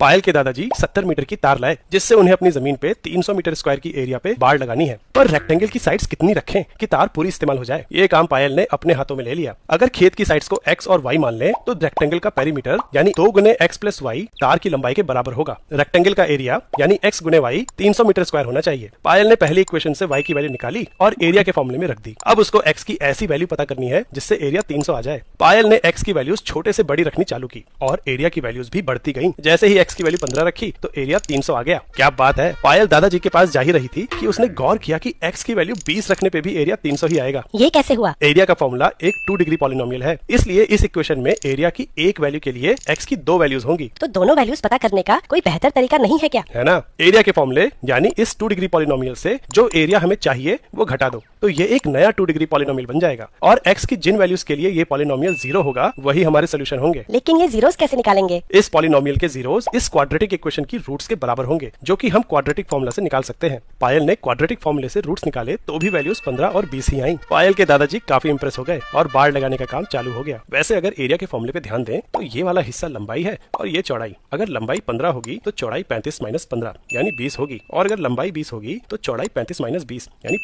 पायल के दादाजी 70 मीटर की तार लाए, जिससे उन्हें अपनी जमीन पे 300 मीटर स्क्वायर की एरिया पे बाड़ लगानी है। पर रेक्टेंगल की साइड्स कितनी रखें कि तार पूरी इस्तेमाल हो जाए, ये काम पायल ने अपने हाथों में ले लिया। अगर खेत की साइड्स को x और y मान लें तो रेक्टेंगल का पेरीमीटर यानी 2 गुने x प्लस y तार की लंबाई के बराबर होगा। रेक्टेंगल का एरिया यानी x गुने y 300 मीटर स्क्वायर होना चाहिए। पायल ने पहली इक्वेशन से y की वैल्यू निकाली और एरिया के फॉर्मूले में रख दी। अब उसको x की ऐसी वैल्यू पता करनी है जिससे एरिया 300 आ जाए। पायल ने x की वैल्यूज छोटे से बड़ी रखनी चालू की और एरिया की वैल्यूज भी बढ़ती गई। जैसे ही x की वैल्यू 15 रखी तो एरिया 300 आ गया। क्या बात है। पायल दादाजी के पास जा ही रही थी कि उसने गौर किया कि x की वैल्यू 20 रखने पे भी एरिया 300 ही आएगा। ये कैसे हुआ? एरिया का फॉर्मूला एक 2 डिग्री पॉलिनोमियल है, इसलिए इस इक्वेशन में एरिया की एक वैल्यू के लिए x की 2 वैल्यूज होंगी। तो दोनों वैल्यूज पता करने का कोई बेहतर तरीका नहीं है क्या? है ना। एरिया के फॉर्मूले यानी इस 2 डिग्री पॉलिनोमियल से जो एरिया हमें चाहिए वो घटा दो तो ये एक नया 2 डिग्री पॉलिनोमियल बन जाएगा और x की जिन वैल्यूज के लिए ये पॉलिनोमियल 0 होगा वही हमारे सोल्यूशन होंगे। लेकिन ये जीरोस कैसे निकालेंगे? इस पॉलिनोमियल के जीरोस इस क्वाड्रेटिक इक्वेशन की रूट्स के बराबर होंगे, जो कि हम क्वाड्रेटिक फॉर्मूला से निकाल सकते हैं। पायल ने क्वाड्रेटिक फॉर्मूले से रूट्स निकाले तो भी वैल्यूज 15 और 20 ही आई। पायल के दादाजी काफी इंप्रेस हो गए और बाड़ लगाने का काम चालू हो गया। वैसे अगर एरिया के फॉर्मूले पे ध्यान दें तो ये वाला हिस्सा लंबाई है और ये चौड़ाई। अगर लंबाई 15 होगी तो चौड़ाई 35 - 15 यानी 20 होगी और अगर लंबाई 20 होगी तो चौड़ाई 35 - 20 यानी